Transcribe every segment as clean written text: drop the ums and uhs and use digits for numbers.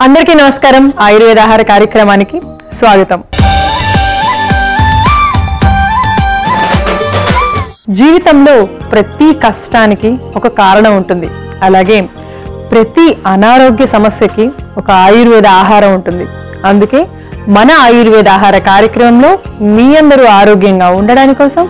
అందరికీ నమస్కారం. ఆయుర్వేద ఆహార కార్యక్రమానికి స్వాగతం. జీవితంలో ప్రతి కష్టానికి ఒక కారణం ఉంటుంది. అలాగే ప్రతి అనారోగ్య సమస్యకి ఒక ఆయుర్వేద ఆహారం ఉంటుంది. అందుకే మన ఆయుర్వేద ఆహార కార్యక్రమంలో మీ అందరూ ఆరోగ్యంగా ఉండడానికి కోసం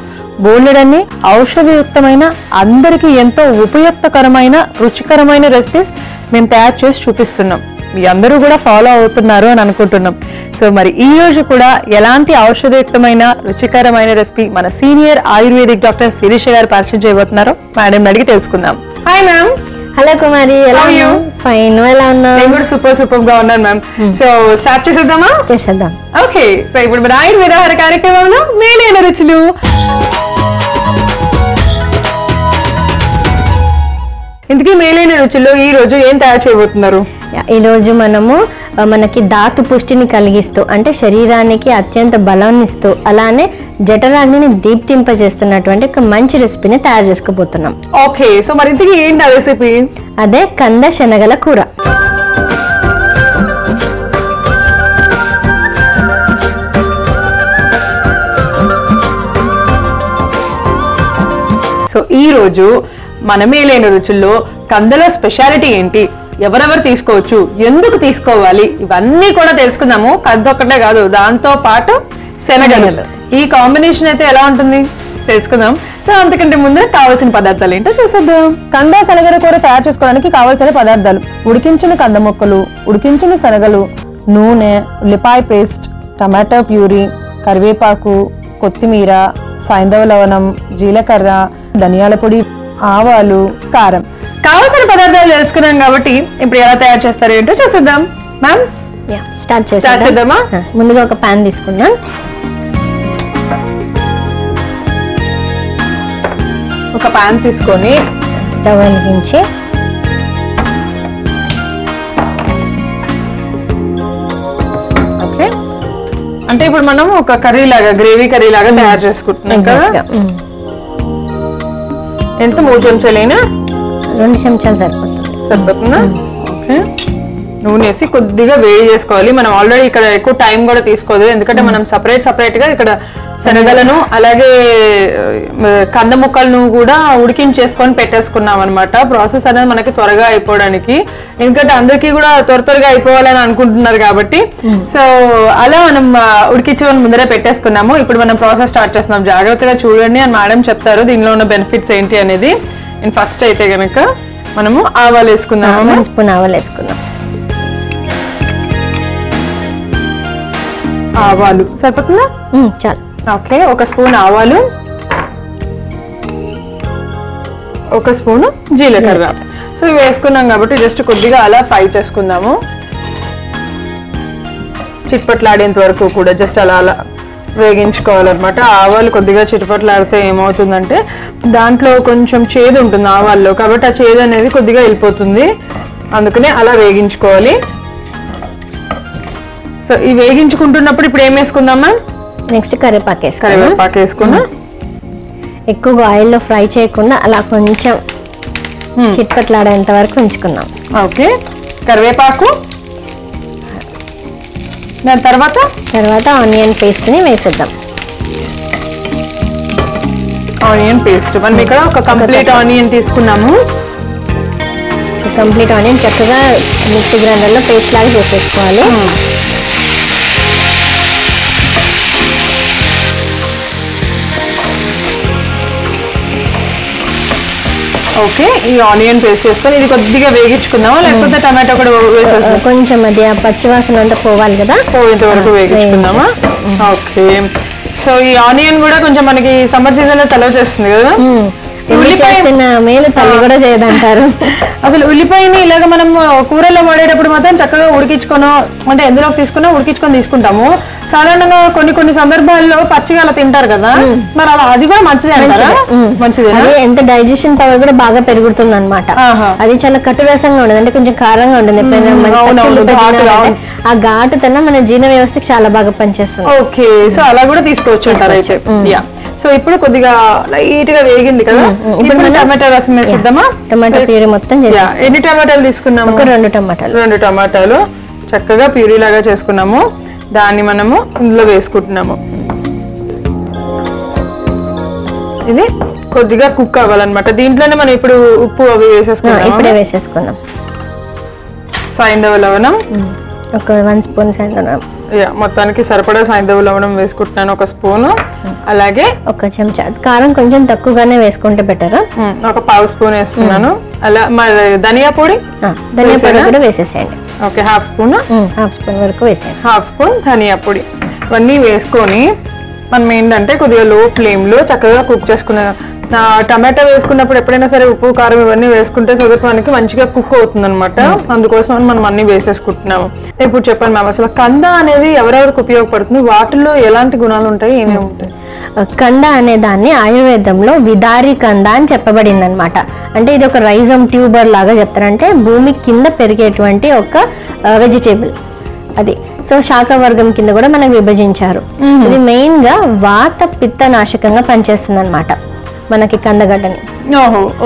బోలెడన్ని ఔషధయుక్తమైన అందరికీ ఎంతో ఉపయుక్తకరమైన రుచికరమైన రెసిపీస్ మేము తయారు చేసి చూపిస్తున్నాం. మీ అందరూ కూడా ఫాలో అవుతున్నారు అని అనుకుంటున్నాం. సో మరి ఈ రోజు కూడా ఎలాంటి ఔషధయుక్తమైన రుచికరమైన రెసిపీ మన సీనియర్ ఆయుర్వేదిక్ డాక్టర్ శిరీష గారు పరిచయం చేయబోతున్నారు. మేడం అడిగి తెలుసుకుందాం. Hi ma'am. హలో కుమారి, ఎలా ఉన్నావు? ఫైన్, ఎలా ఉన్నావు? నేను కూడా సూపర్ గా ఉన్నాను మ్యామ్. సో స్టార్ట్ చేసేద్దామా? చేసేద్దాం. ఓకే. సో ఇప్పుడు మన ఆయుర్వేద ఆహార కార్యక్రమంలో మేలైన రుచులు. ఇంతకీ మేలైన రుచుల్లో ఈ రోజు ఏం తయారు చేయబోతున్నారు? ఈ రోజు మనకి ధాతు పుష్టిని కలిగిస్తూ, అంటే శరీరానికి అత్యంత బలాన్ని ఇస్తూ, అలానే జఠరాగ్నిని దీప్తింపజేస్తున్నటువంటి ఒక మంచి రెసిపీని తయారు చేసుకోబోతున్నాం. ఓకే. సో మరి ఇంతకీ ఏంటి ఆ రెసిపీ? అదే కంద శనగల కూర. సో ఈ రోజు మన మేలైన రుచుల్లో కందల స్పెషాలిటీ ఏంటి, ఎవరెవరు తీసుకోవచ్చు, ఎందుకు తీసుకోవాలి, ఇవన్నీ కూడా తెలుసుకుందాము. కంద ఒక్కటే కాదు, దాంతో పాటు శనగలు. ఈ కాంబినేషన్ అయితే ఎలా ఉంటుంది తెలుసుకుందాం. సో అంతకంటే ముందు కావాల్సిన పదార్థాలు ఏంటో చూసేద్దాం. కంద శనగల కూర తయారు చేసుకోవడానికి కావాల్సిన పదార్థాలు: ఉడికించిన కంద ముక్కలు, ఉడికించిన శనగలు, నూనె, ఉల్లిపాయ పేస్ట్, టమాటో ప్యూరీ, కరివేపాకు, కొత్తిమీర, సైంధవ లవణం, జీలకర్ర, ధనియాల పొడి, ఆవాలు, కారం. కావాల్సిన పదార్థాలు తెలుసుకున్నాం కాబట్టి ఇప్పుడు ఎలా తయారు చేస్తారు ఏంటో చూసేద్దాం. మ్యామ్ స్టార్ట్ చేద్దామా? ముందుగా ఒక పాన్ తీసుకుందాం. ఒక పాన్ తీసుకొని స్టవ్ వెలిగించి ఓకే. అంటే ఇప్పుడు మనం ఒక కర్రీ లాగా, గ్రేవీ కర్రీ లాగా తయారు చేసుకుంటున్నాం కదా. ఎంత 3 చెంచాలైనా 2 చెంచాలు సరిపోతుందా? ఓకే. నూనె వేసి కొద్దిగా వేడి చేసుకోవాలి. మనం ఆల్రెడీ ఇక్కడ ఎక్కువ టైం కూడా తీసుకోదు, ఎందుకంటే మనం సపరేట్ గా ఇక్కడ శనగలను అలాగే కంద ముక్కలను కూడా ఉడికించేసుకొని పెట్టేసుకున్నాం అనమాట. ప్రాసెస్ అనేది మనకి త్వరగా అయిపోవడానికి, ఎందుకంటే అందరికీ కూడా త్వరగా అయిపోవాలని అనుకుంటున్నారు కాబట్టి. సో అలా మనం ఉడికించుకొని ముందరే పెట్టేసుకున్నాము. ఇప్పుడు మనం ప్రాసెస్ స్టార్ట్ చేస్తున్నాం. జాగ్రత్తగా చూడండి అని మేడం చెప్తారు దీనిలో ఉన్న బెనిఫిట్స్ ఏంటి అనేది. అండ్ ఫస్ట్ అయితే కనుక మనము ఆవాలు వేసుకుందాము. 1 స్పూన్ ఆవాలు వేసుకుందాం. ఆవాలు సరిపోతుందా? చాలు. ఓకే. 1 స్పూన్ ఆవాలు, 1 స్పూన్ జీలకర్ర. సో ఇవి వేసుకున్నాం కాబట్టి జస్ట్ కొద్దిగా అలా ఫ్రై చేసుకుందాము. చిట్పట్లాడేంత వరకు కూడా జస్ట్ అలా వేగించుకోవాలన్నమాట. ఆవాలు కొద్దిగా చిట్పట్లాడితే ఏమవుతుందంటే దాంట్లో కొంచెం చేదు ఉంటుంది ఆవాల్లో, కాబట్టి ఆ చేదు అనేది కొద్దిగా వెళ్ళిపోతుంది. అందుకనే అలా వేగించుకోవాలి. సో ఈ వేగించుకుంటున్నప్పుడు ఇప్పుడు ఏం వేసుకుందామా? నెక్స్ట్ కరివేపాకు వేసుకున్నా. ఎక్కువగా ఆయిల్లో ఫ్రై చేయకుండా అలా కొంచెం చిట్పట్లాడేంత వరకు ఉంచుకుందాం. ఓకే. కరివేపాకు, దాని తర్వాత ఆనియన్ పేస్ట్ ని వేసేద్దాం. ఆనియన్ పేస్ట్ మనం ఇక్కడ ఒక కంప్లీట్ ఆనియన్ తీసుకున్నాము. కంప్లీట్ ఆనియన్ చక్కగా మిక్సీ గ్రైండర్ లో పేస్ట్ లాగా చేసేసుకోవాలి. ఓకే. ఈ ఆనియన్ పేస్ట్ చేసుకొని ఇది కొద్దిగా వేగించుకుందామా, లేకపోతే టమాటో కూడా వేసేస్తాం? కొంచెం అది ఆ పచ్చివాసన అంతా పోవాలి కదా, పోయేంత వరకు వేగించుకుందామా? ఓకే. సో ఈ ఆనియన్ కూడా కొంచెం మనకి సమ్మర్ సీజన్ లో చలవ చేస్తుంది కదా. మేలు తల్లి కూడా చేయదంటారు. అసలు ఉల్లిపాయని ఇలాగ మనం కూరలో వాడేటప్పుడు మాత్రం చక్కగా ఉడికించుకోను, అంటే ఎందులోకి ఉడికించుకొని తీసుకుంటాము. సాధారణంగా కొన్ని సందర్భాల్లో పచ్చిగా అలా తింటారు కదా, మరి అలా అది కూడా మంచిదే అంటారా? మంచిదే. ఎంత డైజెషన్ పవర్ కూడా బాగా పెరుగుతుంది అనమాట. అది చాలా కట్టురసంగా ఉండదు, అంటే కొంచెం కారంగా ఉంటుంది. ఆ ఘాటుతనం మన జీర్ణ వ్యవస్థకి చాలా బాగా పనిచేస్తుంది. ఓకే. సో అలా కూడా తీసుకోవచ్చు సార్ అయితే. సో ఇప్పుడు కొద్దిగా లైట్ గా వేగింది కదా, ఇప్పుడు టమాటా రసం వేసిద్దామా? టమాటా ప్యూరీ మొత్తం. ఎన్ని టమాటాలు తీసుకున్నాము? 2 టమాటాలు. 2 టమాటాలు చక్కగా ప్యూరీ లాగా చేసుకున్నాము. దాన్ని మనము ఇందులో వేసుకుంటున్నాము. ఇది కొద్దిగా కుక్ అవ్వాలన్నమాట. దీంట్లోనే మనం ఇప్పుడు ఉప్పు అవి వేసేసుకున్నాం. ఇప్పుడే వేసేసుకున్నాం. సైంధవ లవణం ఒక 1 స్పూన్ సైంధవ, మొత్తానికి సరిపడా సైంధవ లవణం వేసుకుంటున్నాను, 1 స్పూను. అలాగే 1 చెంచా కారం, కొంచెం తక్కువగానే వేసుకుంటే బెటర్. ఒక 1/2 స్పూన్ వేస్తున్నాను. అలా ధనియా పొడి కూడా వేసేసేయండి. ఓకే, 1/2 స్పూన్, 1/2 స్పూన్ వరకు వేసేయండి. 1/2 స్పూన్ ధనియా పొడి. ఇవన్నీ వేసుకొని మనం ఏంటంటే కొద్దిగా లో ఫ్లేమ్ లో చక్కగా కుక్ చేసుకున్న టమాటా వేసుకున్నప్పుడు ఎప్పుడైనా సరే ఉప్పు కారం ఇవన్నీ వేసుకుంటే సో దట్ మనకి మంచిగా కుక్ అవుతుంది అనమాట. అందుకోసం మనం అన్ని వేసేసుకుంటున్నాము. ఇప్పుడు చెప్పండి మ్యామ్, అసలు కంద అనేది ఎవరెవరికి ఉపయోగపడుతుంది, వాటిల్లో ఎలాంటి గుణాలు ఉంటాయి, ఏమేమి ఉంటాయి? కంద అనే దాన్ని ఆయుర్వేదంలో విదారి కంద అని చెప్పబడింది అనమాట. అంటే ఇది ఒక రైజోమ్ ట్యూబర్ లాగా చెప్తారంటే భూమి కింద పెరిగేటువంటి ఒక వెజిటేబుల్ అది. సో శాఖ వర్గం కింద కూడా మనకు విభజించారు. ఇది మెయిన్ గా వాత పిత్త నాశకంగా పనిచేస్తుంది అనమాట మనకి కందగడ్డని.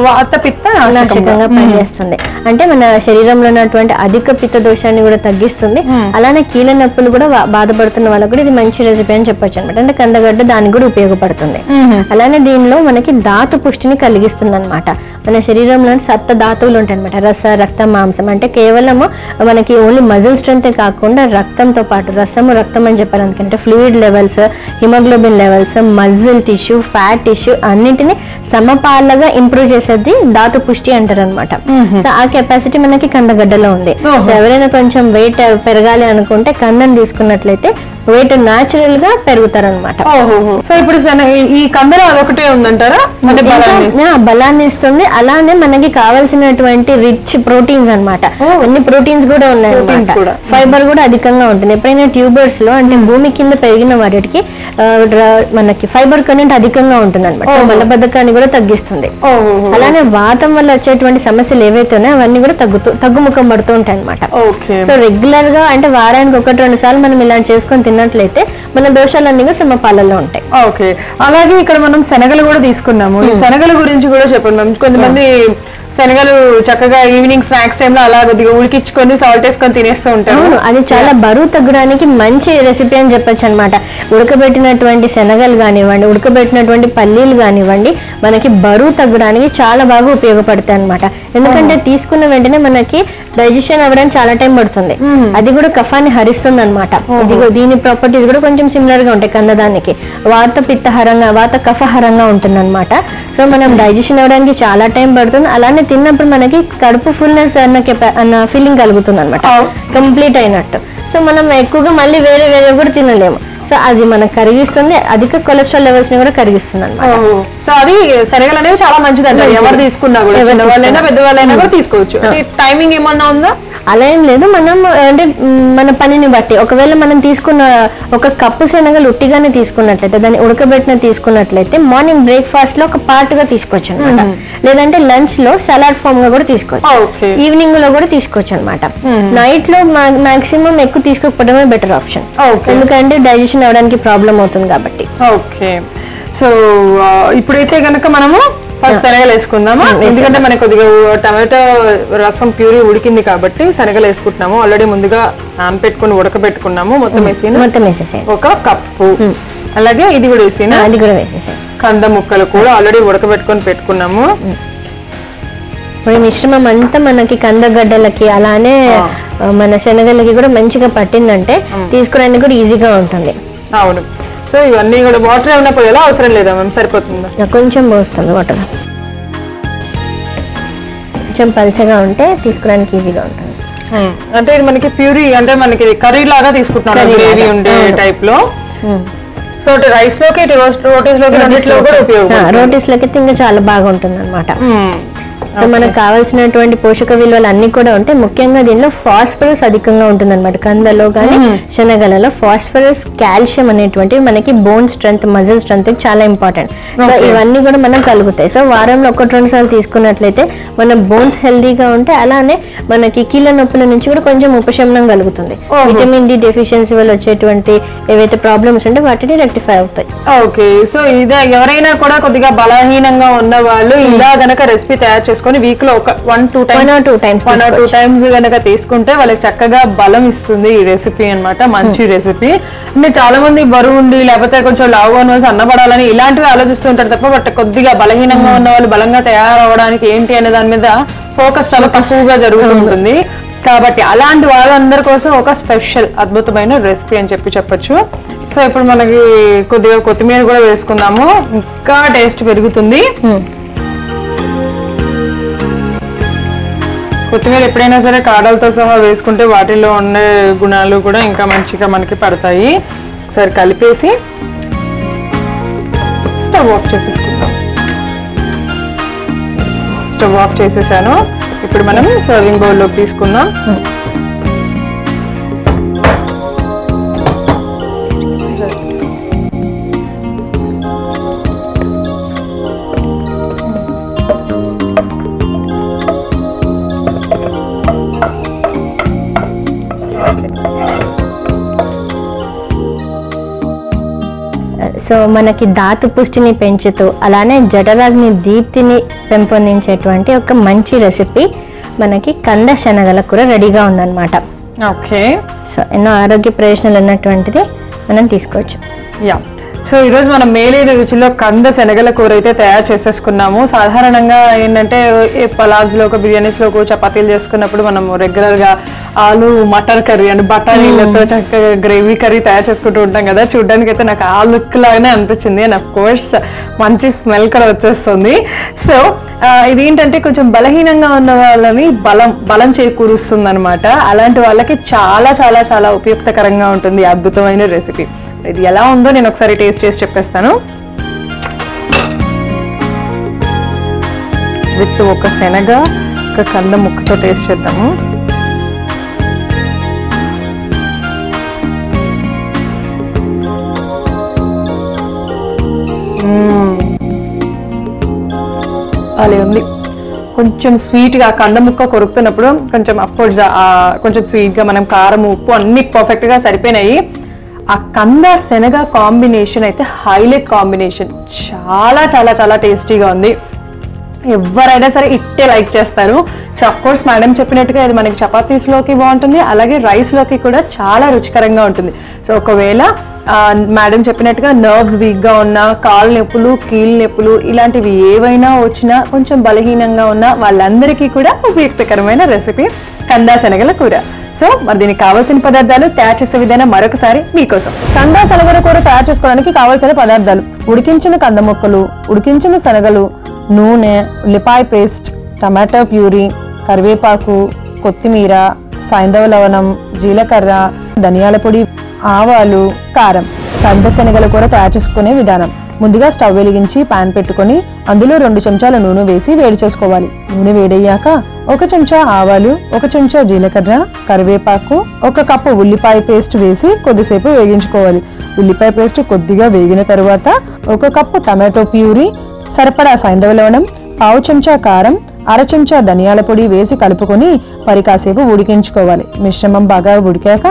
వాత పిత్త నాశకంగా పనిచేస్తుంది. అంటే మన శరీరంలో ఉన్నటువంటి అధిక పిత్త దోషాన్ని కూడా తగ్గిస్తుంది. అలానే కీళ్ళ నొప్పులు కూడా బాధపడుతున్న వాళ్ళకు కూడా ఇది మంచి రెసిపీ అని చెప్పొచ్చు అనమాట. అంటే కందగడ్డ దానికి కూడా ఉపయోగపడుతుంది. అలానే దీనిలో మనకి ధాతు పుష్టిని కలిగిస్తుంది అనమాట. మన శరీరంలో సప్త ధాతువులు ఉంటాయి అనమాట. రస, రక్త, మాంసం. అంటే కేవలము మనకి ఓన్లీ మజిల్ స్ట్రెంత్ కాకుండా రక్తంతో పాటు రసము, రక్తం అని చెప్పారు. అందుకంటే fluid levels, haemoglobin levels, muscle tissue, fat tissue అన్నిటిని సమపాలగా ఇంప్రూవ్ చేసేది ధాతు పుష్టి అంటారు అనమాట. సో ఆ కెపాసిటీ మనకి కందగడ్డలో ఉంది. సో ఎవరైనా కొంచెం వెయిట్ పెరగాలి అనుకుంటే కందం తీసుకున్నట్లయితే వెయిట్ న్యాచురల్ గా పెరుగుతారనమాట. సో ఇప్పుడు ఈ కందలో అదొకటే ఉందంటారా? బలాన్ని ఇస్తుంది. అలానే మనకి కావాల్సినటువంటి రిచ్ ప్రోటీన్స్ అనమాట. అన్ని ప్రోటీన్స్ కూడా ఉన్నాయి. ఫైబర్ కూడా అధికంగా ఉంటుంది. ఎప్పుడైనా ట్యూబర్స్ లో అంటే భూమి కింద పెరిగిన వాటికి మనకి ఫైబర్ కంటెంట్ అధికంగా ఉంటుంది అనమాట. మలబద్ధకాన్ని కూడా తగ్గిస్తుంది. అలానే వాతం వల్ల వచ్చేటువంటి సమస్యలు ఏవైతే ఉన్నాయో అవన్నీ కూడా తగ్గుముఖం పడుతూ ఉంటాయి అనమాట. సో రెగ్యులర్ గా అంటే వారానికి 1-2 సార్లు మనం ఇలా చేసుకొని తిన్నట్లయితే మన దోషాలన్నీ సమపాలలో ఉంటాయి. ఓకే, అలాగే ఇక్కడ మనం శనగలు కూడా తీసుకున్నాము. ఈ శనగల గురించి కూడా చెప్పండి మ్యామ్. కొంతమంది శనగలు చక్కగా ఈవినింగ్ స్నాక్స్ టైంలో అలా కొద్దిగా ఉడికించుకొని సాల్ట్ వేసుకొని తినేస్తూ ఉంటారు. అది చాలా బరువు తగ్గడానికి మంచి రెసిపీ అని చెప్పొచ్చు అనమాట. ఉడకబెట్టినటువంటి శనగలు కానివ్వండి, ఉడకబెట్టినటువంటి పల్లీలు కానివ్వండి, మనకి బరువు తగ్గడానికి చాలా బాగా ఉపయోగపడతాయి అనమాట. ఎందుకంటే తీసుకున్న వెంటనే మనకి డైజెషన్ అవ్వడానికి చాలా టైం పడుతుంది. అది కూడా కఫాన్ని హరిస్తుంది అనమాట. దీని ప్రాపర్టీస్ కూడా కొంచెం సిమిలర్ గా ఉంటాయి కందదానికి. వాత పిత్తహరంగా, వాత కఫహరంగా ఉంటుంది అనమాట. సో మనం డైజెషన్ అవ్వడానికి చాలా టైం పడుతుంది. అలానే తిన్నప్పుడు మనకి కడుపు ఫుల్నెస్ అన్న ఫీలింగ్ కలుగుతుంది అనమాట, కంప్లీట్ అయినట్టు. సో మనం ఎక్కువగా మళ్ళీ వేరే కూడా తినలేము. సో అది మనకు కరిగిస్తుంది, అధిక కొలెస్ట్రాల్ లెవెల్స్ ని కూడా కరిగిస్తుంది అనమాట. సో అది శనగలు అనేవి చాలా మంచిది అంటారు. ఎవరు తీసుకున్నా కూడా, చిన్నవాళ్ళైనా పెద్దవాళ్ళైనా కూడా తీసుకోవచ్చు. టైమింగ్ ఏమన్నా ఉందా? అలా ఏం లేదు. మనం అంటే మన పనిని బట్టి ఒకవేళ మనం తీసుకున్న 1 కప్పు శనగలు ఉట్టిగానే తీసుకున్నట్లయితే, దాన్ని ఉడకబెట్టిన తీసుకున్నట్లయితే మార్నింగ్ బ్రేక్ఫాస్ట్ లో ఒక పార్ట్ గా తీసుకోవచ్చు అనమాట. లేదంటే లంచ్ లో సలాడ్ ఫామ్ గా కూడా తీసుకోవచ్చు. ఈవినింగ్ లో కూడా తీసుకోవచ్చు అనమాట. నైట్ లో మాక్సిమం ఎక్కువ తీసుకోకపోవడమే బెటర్ ఆప్షన్. ఎందుకంటే డైజెషన్ అవడానికి ప్రాబ్లం అవుతుంది కాబట్టి. ఓకే, సో ఇప్పుడైతే గనక మనము ఫస్ట్ శనగలు వేసుకుందాము. ఎందుకంటే మనకి కొద్దిగా టమాటో రసం ప్యూరీ ఉడికింది కాబట్టి శనగలు వేసుకుంటున్నాము. ఆల్రెడీ ముందుగా నానపెట్టుకుని ఉడకబెట్టుకున్నాము. మొత్తం వేసేసి 1 కప్పు. అలాగే ఇది కూడా వేసేసి కంద ముక్కలు కూడా ఆల్రెడీ ఉడకబెట్టుకొని పెట్టుకున్నాము. ఇప్పుడు మిశ్రమం అంతా మనకి కందగడ్డలకి అలానే మన శనగలకి కూడా మంచిగా పట్టిందంటే తీసుకోవడానికి కూడా ఈజీగా ఉంటుంది. అవును. సో ఇవన్నీ కూడా వాటర్ ఏమైనా పోయేలా అవసరం లేదా మ్యామ్? సరిపోతుందా? కొంచెం పోస్తుంది వాటర్. కొంచెం పల్చగా ఉంటే తీసుకోవడానికి ఈజీగా ఉంటుంది. అంటే ఇది మనకి ప్యూరీ అంటే మనకి కర్రీ లాగా తీసుకుంటున్నాం, గ్రేవీ ఉండే టైప్ లో. సో రైస్ లోకి, రోటీస్ లోకి ఇంకా చాలా బాగా ఉంటుంది అనమాట. సో మనకు కావాల్సినటువంటి పోషక విలువలు అన్ని కూడా ఉంటాయి. ముఖ్యంగా దీనిలో ఫాస్ఫరస్ అధికంగా ఉంటుంది అనమాట. కందలో కానీ శనగలలో ఫాస్ఫరస్, కాల్షియం అనేటువంటివి మనకి బోన్ స్ట్రెంత్, మజిల్ స్ట్రెంత్ చాలా ఇంపార్టెంట్. సో ఇవన్నీ కూడా మనం కలుగుతాయి. సో వారంలో 1-2 సార్లు తీసుకున్నట్లయితే మన బోన్స్ హెల్దీగా ఉంటాయి. అలానే మనకి కీళ్ళ నొప్పుల నుంచి కూడా కొంచెం ఉపశమనం కలుగుతుంది. విటమిన్ డి డెఫిషియన్సీ వల్ల వచ్చేటువంటి ఏవైతే ప్రాబ్లమ్స్ ఉంటే వాటిని రెక్టిఫై అవుతాయి. ఓకే, సో ఇదే ఎవరైనా కూడా కొద్దిగా బలహీనంగా ఉన్న వాళ్ళు ఇలా గనక రెసిపీ తయారు చేసుకుంటే చేసుకొని వీక్ లో ఒక 1-2 టైమ్స్ కనుక తీసుకుంటే వాళ్ళకి చక్కగా బలం ఇస్తుంది ఈ రెసిపీ అన్నమాట. మంచి రెసిపీ. అంటే చాలా మంది బరువు ఉండి లేకపోతే కొంచెం లావుగా ఉన్న వాళ్ళు సన్నబడాలని ఇలాంటివి ఆలోచిస్తూ ఉంటారు తప్ప బట్ కొద్దిగా బలహీనంగా ఉన్న వాళ్ళు బలంగా తయారవడానికి ఏంటి అనే దాని మీద ఫోకస్ చాలా తక్కువగా జరుగుతుంటుంది. కాబట్టి అలాంటి వాళ్ళందరి కోసం ఒక స్పెషల్ అద్భుతమైన రెసిపీ అని చెప్పొచ్చు. సో ఇప్పుడు మనకి కొద్దిగా కొత్తిమీర కూడా వేసుకుందాము, ఇంకా టేస్ట్ పెరుగుతుంది. కొత్తిమీర ఎప్పుడైనా సరే కాడలతో సహా వేసుకుంటే వాటిలో ఉండే గుణాలు కూడా ఇంకా మంచిగా మనకి పడతాయి. ఒకసారి కలిపేసి స్టవ్ ఆఫ్ చేసేసుకుందాం. స్టవ్ ఆఫ్ చేసేసాను. ఇప్పుడు మనం సర్వింగ్ బౌల్లోకి తీసుకుందాం. సో మనకి ధాతు పుష్టిని పెంచుతూ అలానే జఠరాగ్ని దీప్తిని పెంపొందించేటువంటి ఒక మంచి రెసిపీ మనకి కంద శనగల కూర రెడీగా ఉందన్నమాట. ఓకే. సో ఎన్నో ఆరోగ్య ప్రయోజనాలు ఉన్నటువంటిది మనం తీసుకోవచ్చు. యా. సో ఈరోజు మనం మేలేరు రుచిలో కంద శనగల కూర అయితే తయారు చేసేసుకున్నాము. సాధారణంగా ఏంటంటే పలావ్స్లోకి బిర్యానీస్లోకి చపాతీలు చేసుకున్నప్పుడు మనం రెగ్యులర్గా ఆలు మటర్ కర్రీ అండ్ బఠానీలతో చక్కగా గ్రేవీ కర్రీ తయారు చేసుకుంటూ ఉంటాం కదా. చూడడానికి అయితే నాకు ఆ లుక్ లాగానే అనిపించింది అండ్ అఫ్ కోర్స్ మంచి స్మెల్ కూడా వచ్చేస్తుంది. సో ఇదేంటంటే కొంచెం బలహీనంగా ఉన్న వాళ్ళని బలం చేకూరుస్తుంది అనమాట. అలాంటి వాళ్ళకి చాలా చాలా చాలా ఉపయుక్తకరంగా ఉంటుంది ఈ అద్భుతమైన రెసిపీ. ఇది ఎలా ఉందో నేను ఒకసారి టేస్ట్ చేసి చెప్పేస్తాను. విత్ ఒక శనగ ఒక కంద ముక్కతో టేస్ట్ చేద్దాము. అలా ఉంది. కొంచెం స్వీట్గా కంద ముక్క కొరుకుతున్నప్పుడు కొంచెం అఫ్కోర్స్ కొంచెం స్వీట్గా మనం కారం ఉప్పు అన్ని పర్ఫెక్ట్గా సరిపోయినాయి. ఆ కంద శనగ కాంబినేషన్ అయితే హైలైట్ కాంబినేషన్. చాలా చాలా చాలా టేస్టీగా ఉంది. ఎవరైనా సరే ఇట్టే లైక్ చేస్తారు. సో అఫ్ కోర్స్ మేడం చెప్పినట్టుగా ఇది మనకి చపాతీస్లోకి బాగుంటుంది, అలాగే రైస్లోకి కూడా చాలా రుచికరంగా ఉంటుంది. సో ఒకవేళ మేడం చెప్పినట్టుగా నర్వ్స్ వీక్గా ఉన్న, కాళ్ళ నొప్పులు కీళ్ళ నొప్పులు ఇలాంటివి ఏవైనా వచ్చినా కొంచెం బలహీనంగా ఉన్న వాళ్ళందరికీ కూడా ఉపయుక్తకరమైన రెసిపీ కందా శనగల కూర. సో మరి దీనికి కావాల్సిన పదార్థాలు, తయారు చేసే విధానం మరొకసారి మీకోసం. కందా శనగల కూర తయారు చేసుకోవడానికి కావాల్సిన పదార్థాలు: ఉడికించిన కంద ముక్కలు, ఉడికించిన శనగలు, నూనె, ఉల్లిపాయ పేస్ట్, టమాటో ప్యూరీ, కరివేపాకు, కొత్తిమీర, సైంధవ లవణం, జీలకర్ర, ధనియాల పొడి, ఆవాలు, కారం. కంద శనగల కూర తయారు చేసుకునే విధానం: ముందుగా స్టవ్ వెలిగించి పాన్ పెట్టుకొని అందులో 2 చెంచాల నూనె వేసి వేడి చేసుకోవాలి. నూనె వేడయ్యాక 1 చెంచా ఆవాలు, 1 చెంచా జీలకర్ర, కరివేపాకు, 1 కప్పు ఉల్లిపాయ పేస్ట్ వేసి కొద్దిసేపు వేగించుకోవాలి. ఉల్లిపాయ పేస్ట్ కొద్దిగా వేగిన తరువాత 1 కప్పు టమాటో ప్యూరీ, సరిపడా సైంధవ లవణం, 1/2 చెంచా కారం, 1/2 చెంచా ధనియాల పొడి వేసి కలుపుకొని మరి కాసేపు ఉడికించుకోవాలి. మిశ్రమం బాగా ఉడికాక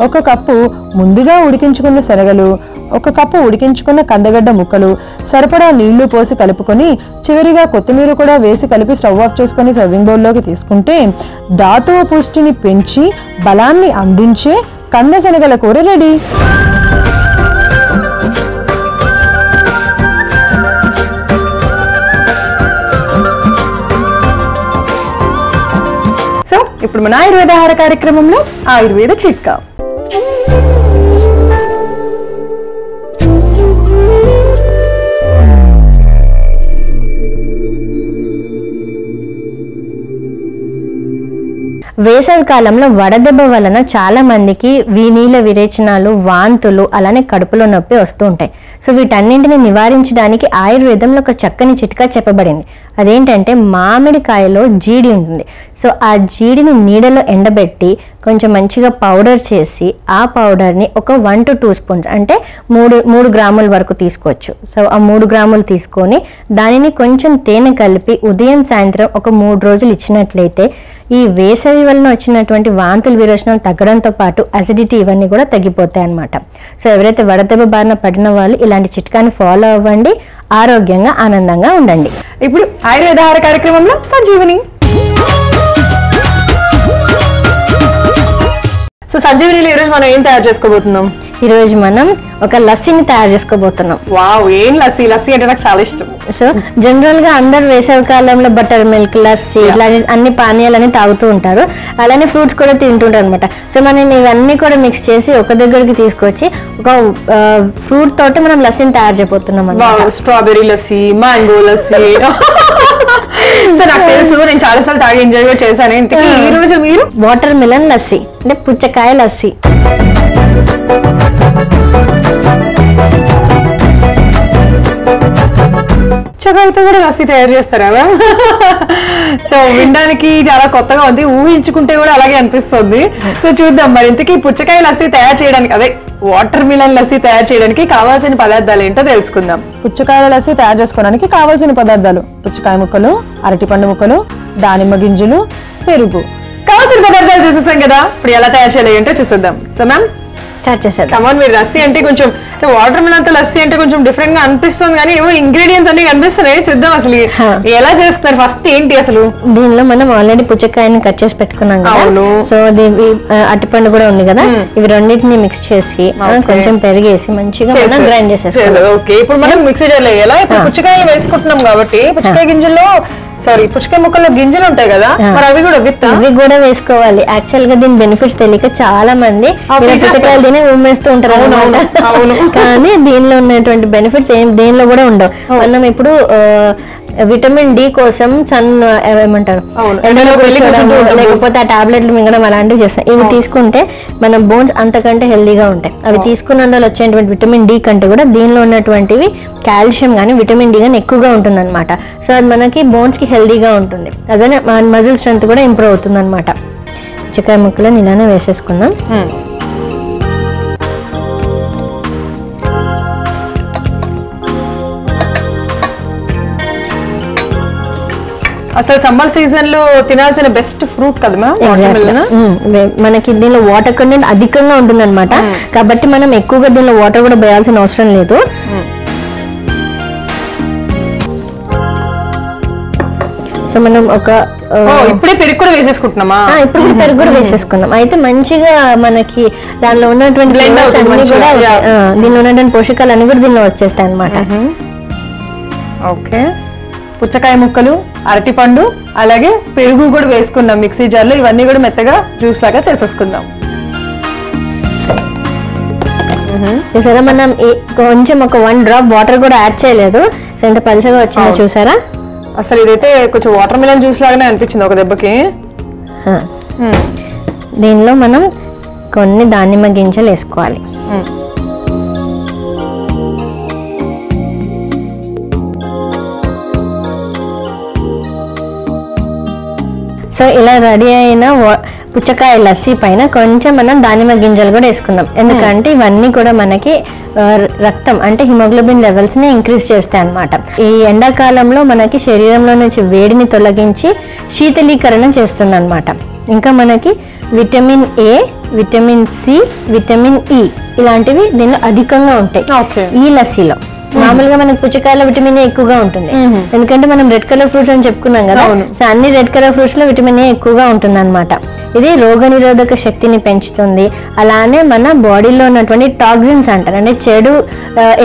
1 కప్పు ముందుగా ఉడికించుకున్న శనగలు, 1 కప్పు ఉడికించుకున్న కందగడ్డ ముక్కలు, సరిపడా నీళ్లు పోసి కలుపుకొని చివరిగా కొత్తిమీర కూడా వేసి కలిపి స్టవ్ ఆఫ్ చేసుకొని సర్వింగ్ బౌల్లోకి తీసుకుంటే ధాతువు పుష్టిని పెంచి బలాన్ని అందించే కంద శనగల కూర రెడీ. సో ఇప్పుడు మన ఆయుర్వేద ఆహార కార్యక్రమంలో ఆయుర్వేద చిట్కా. వేసవి కాలంలో వడదెబ్బ వలన చాలా మందికి వీనీల విరేచనాలు, వాంతులు, అలానే కడుపులో నొప్పి వస్తూ ఉంటాయి. సో వీటన్నింటిని నివారించడానికి ఆయుర్వేదంలో ఒక చక్కని చిట్కా చెప్పబడింది. అదేంటంటే మామిడికాయలో జీడి ఉంటుంది. సో ఆ జీడిని నీడలో ఎండబెట్టి కొంచెం మంచిగా పౌడర్ చేసి ఆ పౌడర్ని ఒక 1 to 2 స్పూన్స్ అంటే 3 గ్రాముల వరకు తీసుకోవచ్చు. సో ఆ 3 గ్రాములు తీసుకొని దానిని కొంచెం తేనె కలిపి ఉదయం సాయంత్రం ఒక 3 రోజులు ఇచ్చినట్లయితే ఈ వేసవి వలన వచ్చినటువంటి వాంతులు విరోచనాలు తగ్గడంతో పాటు అసిడిటీ ఇవన్నీ కూడా తగ్గిపోతాయి అన్నమాట. సో ఎవరైతే వడదెబ్బ బారిన పడిన వాళ్ళు ఇలాంటి చిట్కాని ఫాలో అవ్వండి. ఆరోగ్యంగా ఆనందంగా ఉండండి. ఇప్పుడు ఆయుర్వేద ఆహార కార్యక్రమంలో సంజీవని. సో సంజీవనిలో ఈరోజు మనం ఏం తయారు చేసుకోబోతున్నాం? ఈరోజు మనం ఒక లస్సీని తయారు చేసుకోబోతున్నాం. వావ్, ఏం లస్సీ? లస్సీ అంటే నాకు చాలా ఇష్టం. సో జనరల్ గా అందరు వేసవి కాలంలో బటర్ మిల్క్, లస్సీ ఇలాంటి అన్ని పానీయాలని తాగుతూ ఉంటారు. అలానే ఫ్రూట్స్ కూడా తింటుంటారు అనమాట. సో మనం ఇవన్నీ కూడా మిక్స్ చేసి ఒక దగ్గరికి తీసుకొచ్చి ఒక ఫ్రూట్ తోటి మనం లస్సీని తయారు చేయబోతున్నాం. Strawberry lassi, mango lassi. So నాకు తెలుసు, నేను చాలా సార్లు తాగి ఎంజాయ్ కూడా చేశాను. ఇంతకీ ఈ రోజు మీరు వాటర్ మిలన్ లస్సీ అంటే పుచ్చకాయ లస్సీ. పుచ్చకాయతో కూడా లస్సీ తయారు చేస్తారా? సో వినడానికి చాలా కొత్తగా ఉంది, ఊహించుకుంటే కూడా అలాగే అనిపిస్తుంది. సో చూద్దాం మరి ఇంతకీ పుచ్చకాయ లస్సీ తయారు చేయడానికి, అదే వాటర్ మిలన్ లస్సీ తయారు చేయడానికి కావాల్సిన పదార్థాలు ఏంటో తెలుసుకుందాం. పుచ్చకాయల లస్సీ తయారు చేసుకోవడానికి కావాల్సిన పదార్థాలు: పుచ్చకాయ ముక్కలు, అరటిపండు ముక్కలు, దానిమ్మ గింజలు, పెరుగు. కావాల్సిన పదార్థాలు చూసేసాం కదా, ఇప్పుడు ఎలా తయారు చేయాలి ఏంటో చూసేద్దాం. సో మ్యామ్ స్టార్ట్ చేసేద్దాం. కమాన్. మీరు లస్సీ అంటే కొంచెం, వాటర్ మిలన్ తో లస్సీ అంటే కొంచెం డిఫరెంట్ గా అనిపిస్తుంది, కానీ ఏమో ఇంగ్రీడియంట్స్ అన్ని కనిపిస్తున్నాయి. చూద్దాం అసలు ఎలా చేస్తున్నారు. ఫస్ట్ ఏంటి అసలు? దీనిలో మనం ఆల్రెడీ పుచ్చకాయని కట్ చేసి పెట్టుకున్నాం కదా. సో అరటిపండు కూడా ఉంది కదా, ఇవి రెండింటిని మిక్స్ చేసి కొంచెం పెరిగేసి మంచిగా మనం గ్రైండ్ చేసేసుకోవాలి. ఓకే, ఇప్పుడు మనం మిక్సీ జార్లో వేయాలా? ఇప్పుడు పుచ్చకాయలు వేసుకుంటున్నాం కాబట్టి పుచ్చకాయ గింజల్లో, సారీ పుచ్చకాయ ముక్కల్లో గింజలు ఉంటాయి కదా, మరి అవి కూడా వేసుకోవాలి. యాక్చువల్ గా దీని బెనిఫిట్స్ తెలియక చాలా మంది పుచ్చకాయలు తిని ఉమ్మేస్తూ ఉంటారు, కానీ దీనిలో ఉన్నటువంటి బెనిఫిట్స్ దీనిలో కూడా ఉండవు. మనం ఇప్పుడు విటమిన్ డి కోసం ఏమంటారు లేకపోతే ఆ టాబ్లెట్లు మింగడం అలాంటివి చేస్తాం. ఇవి తీసుకుంటే మన బోన్స్ అంతకంటే హెల్దీగా ఉంటాయి. అవి తీసుకున్నందులో వచ్చేటువంటి విటమిన్ డి కంటే కూడా దీనిలో ఉన్నటువంటివి కాల్షియం కానీ విటమిన్ డి కానీ ఎక్కువగా ఉంటుంది అనమాట. సో అది మనకి బోన్స్ కి హెల్దీగా ఉంటుంది, అదే మజిల్ స్ట్రెంత్ కూడా ఇంప్రూవ్ అవుతుంది అనమాట. చికెన్ ముక్కలను ఇలానే వేసేసుకుందాం. అసలు సమ్మర్ సీజన్ లో తినాల్సిన బెస్ట్ ఫ్రూట్ కదా మనకి దీనిలో వాటర్ కంటెంట్ అధికంగా ఉంటుంది అనమాట. కాబట్టి మనం ఎక్కువగా దీనిలో వాటర్ కూడా వేయాల్సిన అవసరం లేదు. సో మనం ఇప్పుడే పెరుగు కూడా వేసేసుకుంటున్నామా? ఇప్పుడు పెరుగు కూడా వేసేసుకుందాం. అయితే మంచిగా మనకి దానిలో ఉన్నటువంటి దీనిలో ఉన్నటువంటి పోషకాలు అన్ని కూడా దీనిలో వచ్చేస్తాయి అనమాట. ఓకే, పుచ్చకాయ ముక్కలు, అరటిపండు, అలాగే పెరుగు కూడా వేసుకున్నాం మిక్సీ జార్లో. ఇవన్నీ కూడా మెత్తగా జ్యూస్ లాగా చేసేసుకుందాం. చూసారా, మనం కొంచెం ఒక 1 డ్రాప్ వాటర్ కూడా యాడ్ చేయలేదు. సో ఇంత పలుచగా వచ్చిందో చూసారా. అసలు ఇదైతే కొంచెం వాటర్ మిలన్ జ్యూస్ లాగానే అనిపించింది ఒక దెబ్బకి. దీనిలో మనం కొన్ని దానిమ్మ గింజలు వేసుకోవాలి. సో ఇలా రెడీ అయిన పుచ్చకాయ లస్సీ పైన కొంచెం మనం దానిమ్మ గింజలు కూడా వేసుకుందాం. ఎందుకంటే ఇవన్నీ కూడా మనకి రక్తం అంటే హిమోగ్లోబిన్ లెవెల్స్ ని ఇంక్రీజ్ చేస్తాయి అన్నమాట. ఈ ఎండాకాలంలో మనకి శరీరంలో నుంచి వేడిని తొలగించి శీతలీకరణ చేస్తుంది అన్నమాట. ఇంకా మనకి vitamin A, vitamin C, vitamin E ఇలాంటివి దీనిలో అధికంగా ఉంటాయి ఈ లస్సీలో. మామూలుగా మనకి పుచ్చకాయలో విటమిన్ ఏ ఎక్కువగా ఉంటుంది, ఎందుకంటే మనం రెడ్ కలర్ ఫ్రూట్స్ అని చెప్పుకున్నాం కదా. సో అన్ని రెడ్ కలర్ ఫ్రూట్స్ లో విటమిన్ ఏ ఎక్కువగా ఉంటుంది అనమాట. ఇది రోగనిరోధక శక్తిని పెంచుతుంది. అలానే మన బాడీలో ఉన్నటువంటి టాక్సిన్స్ అంటారు, అంటే చెడు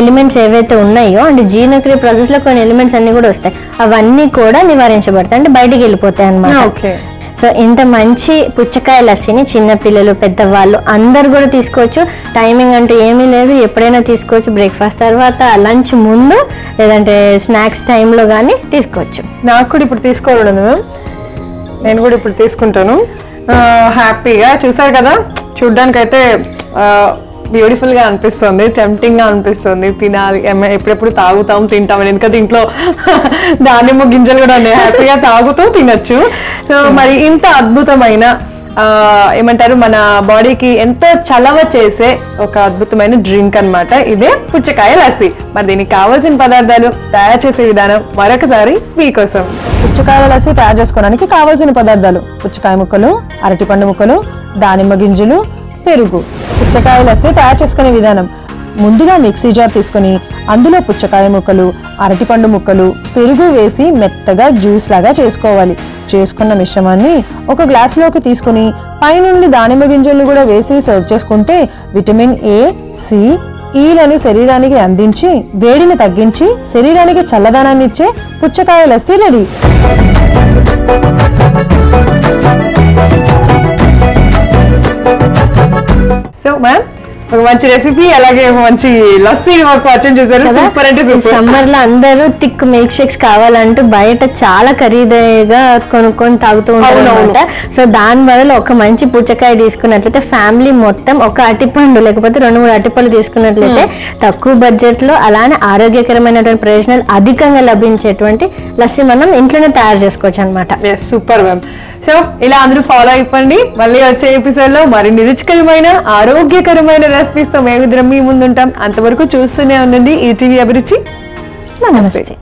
ఎలిమెంట్స్ ఏవైతే ఉన్నాయో, అంటే జీర్ణక్రియ ప్రాసెస్ లో కొన్ని ఎలిమెంట్స్ అన్ని కూడా వస్తాయి, అవన్నీ కూడా నివారించబడతాయి, అంటే బయటికి వెళ్ళిపోతాయి అన్నమాట. సో ఇంత మంచి పుచ్చకాయ లస్సీని చిన్నపిల్లలు, పెద్దవాళ్ళు అందరు కూడా తీసుకోవచ్చు. టైమింగ్ అంటూ ఏమీ లేదు, ఎప్పుడైనా తీసుకోవచ్చు. బ్రేక్ఫాస్ట్ తర్వాత, లంచ్ ముందు, లేదంటే స్నాక్స్ టైంలో కానీ తీసుకోవచ్చు. నాకు కూడా ఇప్పుడు తీసుకోవాలి మ్యామ్, నేను కూడా ఇప్పుడు తీసుకుంటాను హ్యాపీగా. చూసారు కదా, చూడ్డానికి అయితే బ్యూటిఫుల్ గా అనిపిస్తుంది, టెంప్టింగ్ గా అనిపిస్తుంది. తినాలి, ఎప్పుడెప్పుడు తాగుతాం తింటామని, ఎందుకంటే ఇంట్లో దానిమ్మ గింజలు కూడా ఉన్నాయి, హ్యాపీగా తాగుతూ తినచ్చు. సో మరి ఇంత అద్భుతమైన ఏమంటారు, మన బాడీకి ఎంతో చలవ చేసే ఒక అద్భుతమైన డ్రింక్ అన్నమాట ఇదే పుచ్చకాయ లస్సీ. మరి దీనికి కావాల్సిన పదార్థాలు, తయారు చేసే విధానం మరొకసారి మీకోసం. పుచ్చకాయ లస్సీ తయారు చేసుకోవడానికి కావాల్సిన పదార్థాలు: పుచ్చకాయ ముక్కలు, అరటిపండు ముక్కలు, దానిమ్మ గింజలు, పెరుగు. పుచ్చకాయ లస్సీ తయారు చేసుకునే విధానం: ముందుగా మిక్సీ జార్ తీసుకొని అందులో పుచ్చకాయ ముక్కలు, అరటిపండు ముక్కలు, పెరుగు వేసి మెత్తగా జ్యూస్ లాగా చేసుకోవాలి. చేసుకున్న మిశ్రమాన్ని ఒక గ్లాసులోకి తీసుకుని పైనుండి దానిమ్మ గింజలు కూడా వేసి సర్వ్ చేసుకుంటే విటమిన్ ఏ, సి, ఈలను శరీరానికి అందించి వేడిని తగ్గించి శరీరానికి చల్లదనాన్ని ఇచ్చే పుచ్చకాయ లస్సీ రెడీ. సో మ్యామ్ ఒక మంచి రెసిపీ అలాగే మంచి లస్సీ మాకు పరిచయం చేశారు. సూపర్ అంటే సూపర్. సమ్మర్ లో అందరూ థిక్ మిల్క్ షేక్స్ కావాలంటూ బయట చాలా ఖరీదుగా కొనుక్కొని తాగుతూ ఉంటారు. సో దాని బదులు ఒక మంచి పుచ్చకాయ తీసుకున్నట్లయితే ఫ్యామిలీ మొత్తం ఒక అరటిపండు లేకపోతే 2-3 అరటిపళ్ళు తీసుకున్నట్లయితే తక్కువ బడ్జెట్ లో అలానే ఆరోగ్యకరమైనటువంటి ప్రయోజనాలు అధికంగా లభించేటువంటి లస్సీ మనం ఇంట్లోనే తయారు చేసుకోవచ్చు అనమాట. Super ma'am. సో ఇలా అందరూ ఫాలో అయిపోండి. మళ్ళీ వచ్చే ఎపిసోడ్ లో మరిన్ని రుచికరమైన ఆరోగ్యకరమైన రెసిపీస్ తో మేము మీ ముందుంటాం. అంతవరకు చూస్తూనే ఉండండి ఈటీవీ అభిరుచి. నమస్తే.